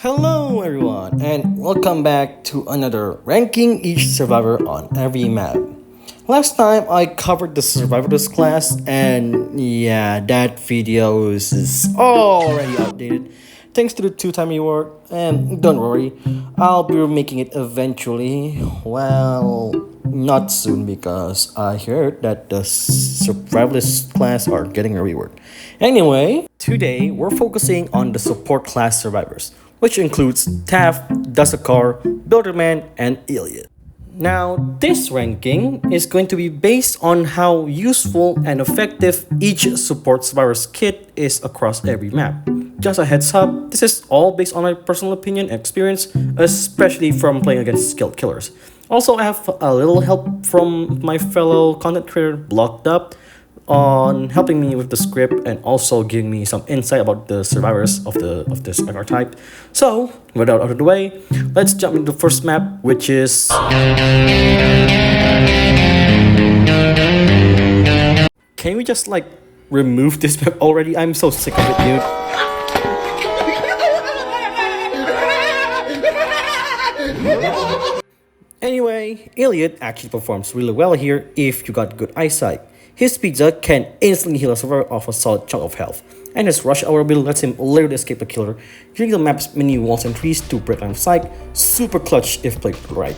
Hello everyone and welcome back to another ranking each survivor on every map. Last time I covered the survivors class and yeah, that video is already outdated thanks to the two-time reward, and don't worry, I'll be making it eventually. Well, not soon because I heard that the survivalist class are getting a reward. Anyway, today we're focusing on the support class survivors, which includes Taff, Dusakar, Builderman, and Iliad. Now, this ranking is going to be based on how useful and effective each support survivor's kit is across every map. Just a heads up, this is all based on my personal opinion and experience, especially from playing against skilled killers. Also, I have a little help from my fellow content creator Blocked Up on helping me with the script and also giving me some insight about the survivors of this archetype. So, without out of the way, let's jump into the first map, which is can we just like remove this map already? I'm so sick of it, dude. Anyway, Iliad actually performs really well here if you got good eyesight. His pizza can instantly heal a survivor of a solid chunk of health, and his rush hour ability lets him literally escape the killer, using the map's many walls and trees to break line of sight. Super clutch if played right.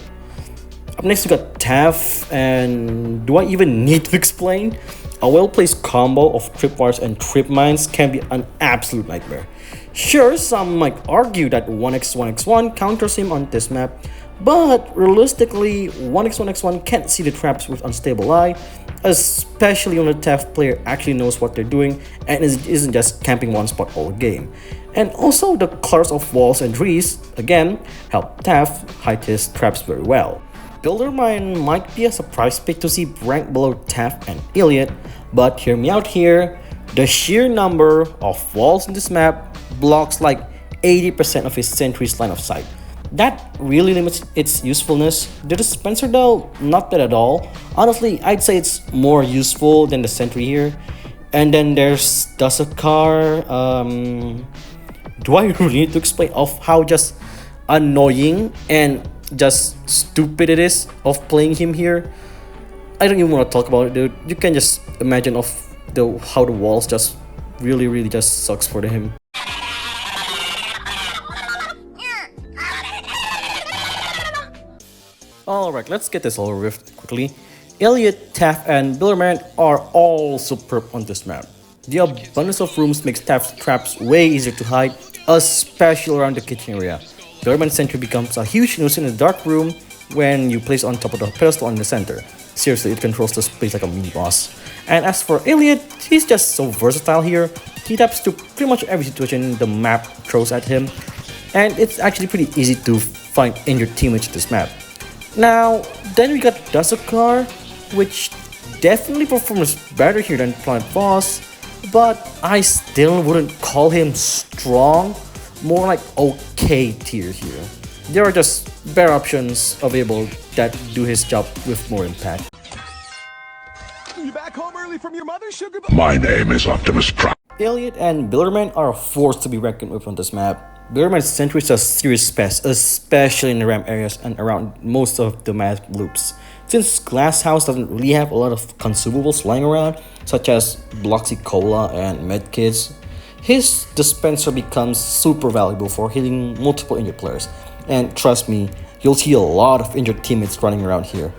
Up next we got Taff, and do I even need to explain? A well-placed combo of tripwires and trip mines can be an absolute nightmare. Sure, some might argue that 1x1x1 counters him on this map, but realistically, 1x1x1 can't see the traps with unstable eye, especially when the Taff player actually knows what they're doing and isn't just camping one spot all game. And also the colors of walls and trees, again, help Taff hide his traps very well. Builder Mine might be a surprise pick to see rank below Taff and Iliad, but hear me out here, the sheer number of walls in this map blocks like 80% of his sentry's line of sight. That really limits its usefulness. The dispenser though, not that at all. Honestly, I'd say it's more useful than the sentry here. And then there's Dusakar. Do I really need to explain of how just annoying and just stupid it is of playing him here? I don't even want to talk about it, dude. You can just imagine of how the walls just really just sucks for him. Alright, let's get this over with quickly. Iliad, Taff, and Billerman are all superb on this map. The abundance of rooms makes Taff's traps way easier to hide, especially around the kitchen area. Billerman's sentry becomes a huge nuisance in the dark room when you place on top of the pedestal in the center. Seriously, it controls the space like a mini boss. And as for Iliad, he's just so versatile here. He taps to pretty much every situation the map throws at him, and it's actually pretty easy to find injured teammates in this map. Now, then we got Dusakar, which definitely performs better here than Planet Voss, but I still wouldn't call him strong, more like okay tier here. There are just better options available that do his job with more impact. You back home early from your mother, sugar? My name is Optimus Prime. Iliad and Billerman are a force to be reckoned with on this map. Billerman's sentry is a serious pest, especially in the ramp areas and around most of the map loops. Since Glass House doesn't really have a lot of consumables lying around, such as Bloxy Cola and medkits, his dispenser becomes super valuable for healing multiple injured players. And trust me, you'll see a lot of injured teammates running around here.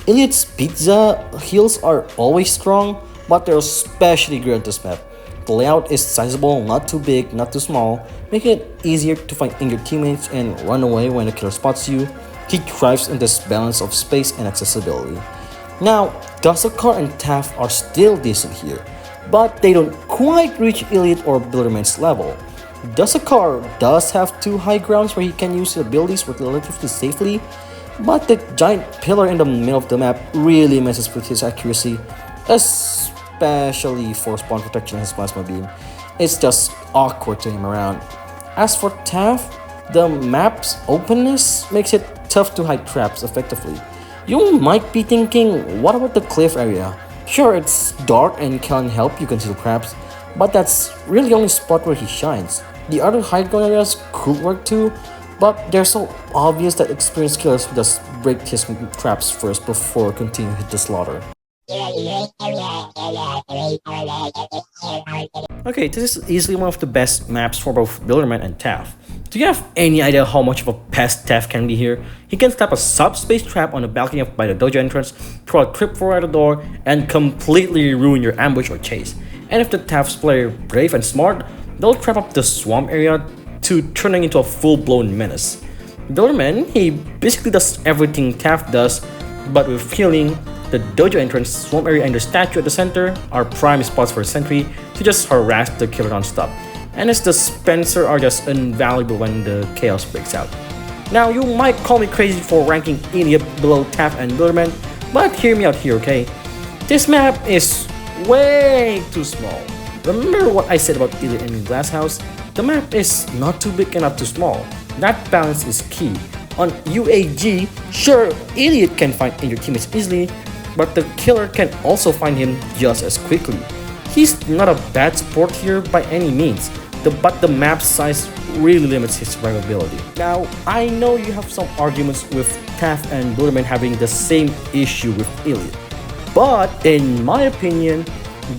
Iliad's pizza heals are always strong, but they're especially great on this map. The layout is sizable, not too big, not too small, making it easier to find injured teammates and run away when the killer spots you. He thrives in this balance of space and accessibility. Now, Dusakar and Taff are still decent here, but they don't quite reach Iliad or Bilderman's level. Dusakar does have two high grounds where he can use his abilities relatively safely, but the giant pillar in the middle of the map really messes with his accuracy, especially for spawn protection and his plasma beam. It's just awkward to him around. As for Taff, the map's openness makes it tough to hide traps effectively. You might be thinking, what about the cliff area? Sure, it's dark and can help you conceal traps, but that's really the only spot where he shines. The other high ground areas could work too, but they're so obvious that experienced killers would just break his traps first before continuing the slaughter. Okay, this is easily one of the best maps for both Bilderman and Taff. Do you have any idea how much of a pest Taff can be here? He can stop a subspace trap on the balcony by the dojo entrance, throw a tripwire at the door, and completely ruin your ambush or chase. And if the Taff's player brave and smart, they'll trap up the swamp area to turning into a full-blown menace. Bilderman, he basically does everything Taff does, but with healing. The dojo entrance, swamp area, and the statue at the center are prime spots for a sentry to just harass the killer non-stop. And as the Spencer are just invaluable when the chaos breaks out. Now, you might call me crazy for ranking Elliot below Taff and Bilderman, but hear me out here, okay? This map is way too small. Remember what I said about Elliot and Glass House? The map is not too big and not too small. That balance is key. On UAG, sure, Elliot can find injured teammates easily, but the killer can also find him just as quickly. He's not a bad support here by any means, but the map size really limits his survivability. Now, I know you have some arguments with Taff and Bilderman having the same issue with Elliot, but in my opinion,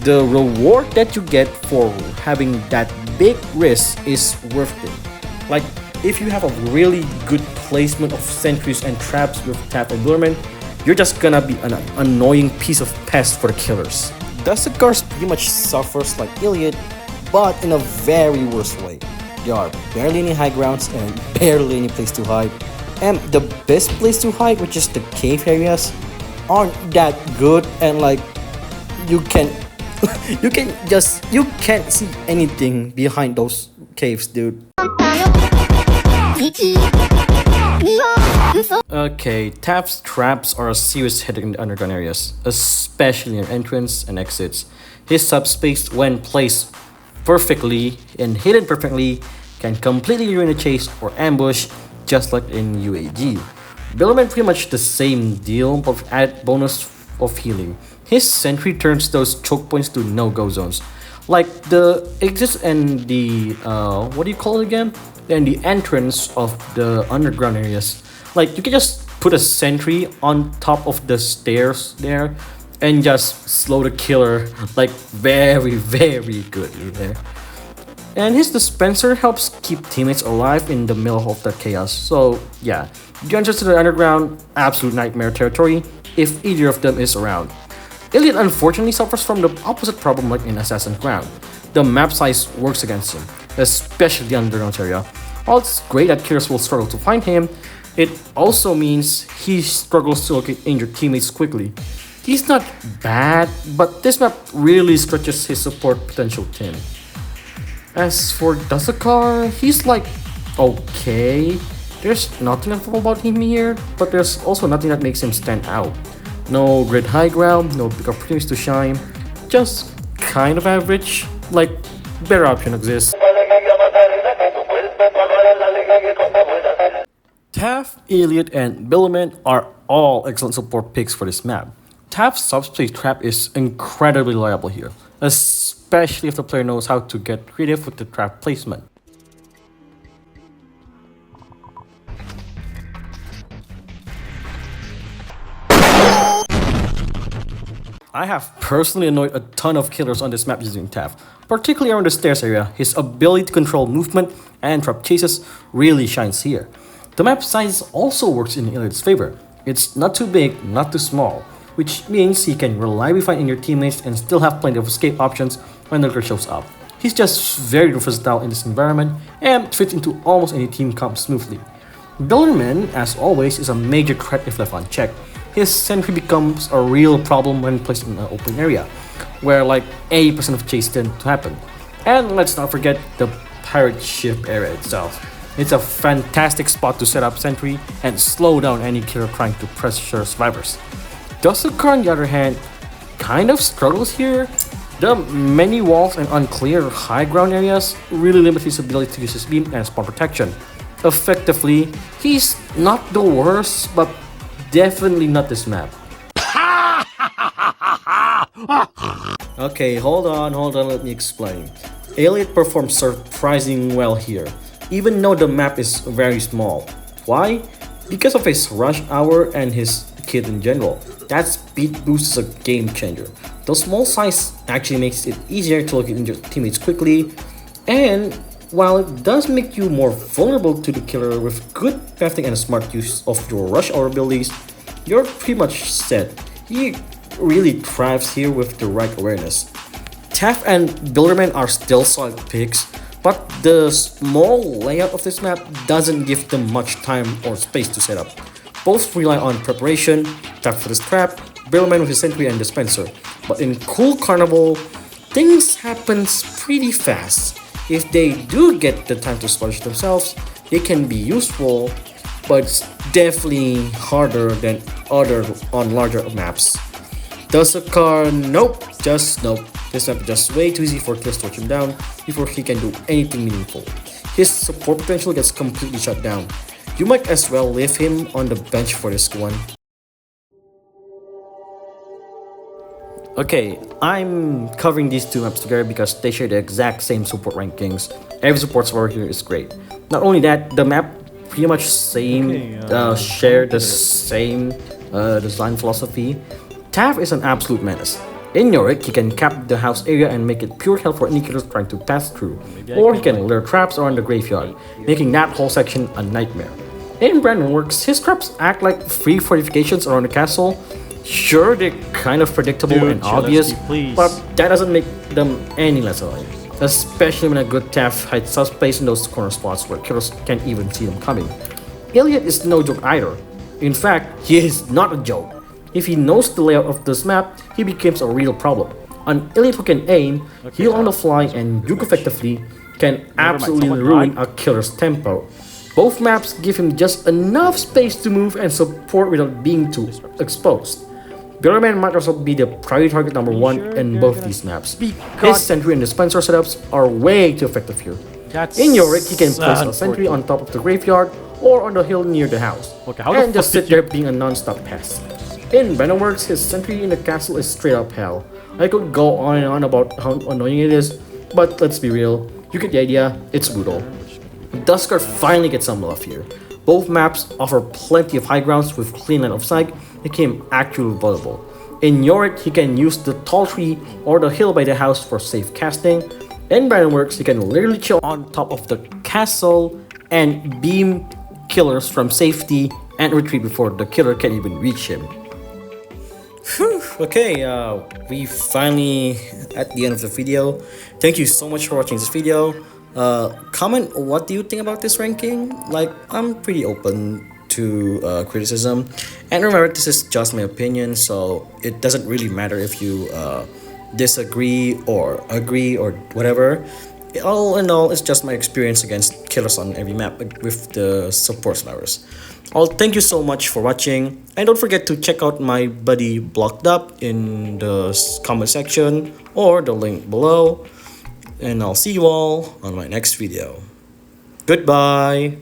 the reward that you get for having that big risk is worth it. Like, if you have a really good placement of sentries and traps with Taff and Bilderman, you're just gonna be an annoying piece of pest for the killers. Dustakars pretty much suffers like Elliot, but in a very worse way. There are barely any high grounds and barely any place to hide. And the best place to hide, which is the cave areas, aren't that good, and like you can you can't see anything behind those caves, dude. Okay, Taff's traps are a serious headache in the underground areas, especially near entrance and exits. His subspace, when placed perfectly and hidden perfectly, can completely ruin a chase or ambush, just like in UAG. Bilderman pretty much the same deal, but with added bonus of healing. His sentry turns those choke points to no-go zones, like the exits and the what do you call it again? And the entrance of the underground areas. Like, you can just put a sentry on top of the stairs there and just slow the killer like very, very good there. And his dispenser helps keep teammates alive in the middle of that chaos. So yeah, the entrance to the underground, absolute nightmare territory if either of them is around. Elliot unfortunately suffers from the opposite problem like in Assassin's Ground. The map size works against him, especially the underground area. While it's great that killers will struggle to find him, it also means he struggles to locate injured teammates quickly. He's not bad, but this map really stretches his support potential thin. As for Dustakar, he's like okay. There's nothing unfavorable about him here, but there's also nothing that makes him stand out. No great high ground, no big opportunities to shine, just kind of average, like better option exists. Taff, Elliot, and Bilderman are all excellent support picks for this map. Taff's subspace trap is incredibly reliable here, especially if the player knows how to get creative with the trap placement. I have personally annoyed a ton of killers on this map using Taff, particularly around the stairs area. His ability to control movement and trap chases really shines here. The map size also works in Elliot's favor. It's not too big, not too small, which means he can reliably find in your teammates and still have plenty of escape options when the killer shows up. He's just very versatile in this environment and fits into almost any team comp smoothly. Bilderman, as always, is a major threat if left unchecked. His sentry becomes a real problem when placed in an open area, where like 80% of chases tend to happen. And let's not forget the pirate ship area itself. It's a fantastic spot to set up sentry and slow down any killer trying to pressure survivors. Dustakar, on the other hand, kind of struggles here. The many walls and unclear high ground areas really limit his ability to use his beam and spawn protection. Effectively, he's not the worst, but definitely not this map. Okay, hold on, let me explain. Elliot performs surprisingly well here, even though the map is very small. Why? Because of his rush hour and his kit in general. That speed boost is a game changer. The small size actually makes it easier to locate your teammates quickly, and while it does make you more vulnerable to the killer with good crafting and a smart use of your rush hour abilities, you're pretty much set. He really thrives here with the right awareness. Taff and Bilderman are still solid picks, but the small layout of this map doesn't give them much time or space to set up. Both rely on preparation, Taff for his trap, Bilderman with his sentry and dispenser. But in Cool Carnival, things happen pretty fast. If they do get the time to splash themselves, they can be useful, but it's definitely harder than other on larger maps. Does a car? Nope, just nope. This map is just way too easy for kills to watch him down before he can do anything meaningful. His support potential gets completely shut down. You might as well leave him on the bench for this one. Okay, I'm covering these two maps together because they share the exact same support rankings. Every support server here is great. Not only that, the map pretty much share the same design philosophy. Taff is an absolute menace. In Yorick, he can cap the house area and make it pure hell for any killers trying to pass through. Or he can lure traps around the graveyard, making that whole section a nightmare. In Brandon Works, his traps act like free fortifications around the castle. Sure, they're kind of predictable and obvious, but that doesn't make them any less annoying. Especially when a good Taff hides suspects in those corner spots where killers can't even see them coming. Elliot is no joke either. In fact, he is not a joke. If he knows the layout of this map, he becomes a real problem. An Elliot who can aim, heal on the fly, and juke effectively can absolutely ruin a killer's tempo. Both maps give him just enough space to move and support without being too exposed. Billerman might also be the priority target number one in both these maps. His sentry and dispenser setups are way too effective here. In Yorick, he can place a sentry on top of the graveyard or on the hill near the house, and just sit there being a non-stop pest. In Venomworks, his sentry in the castle is straight up hell. I could go on and on about how annoying it is, but let's be real, you get the idea, it's brutal. Duskguard finally gets some love here. Both maps offer plenty of high grounds with clean line of sight, making him actually valuable. In Yorick, he can use the tall tree or the hill by the house for safe casting. In Venomworks, he can literally chill on top of the castle and beam killers from safety and retreat before the killer can even reach him. Whew, okay, we finally at the end of the video. Thank you so much for watching this video. Comment what do you think about this ranking? Like, I'm pretty open to criticism, and remember, this is just my opinion, so it doesn't really matter if you disagree or agree or whatever. All in all, it's just my experience against killers on every map with the support survivors. Well, thank you so much for watching, and don't forget to check out my buddy Blocked Up in the comment section or the link below, and I'll see you all on my next video. Goodbye!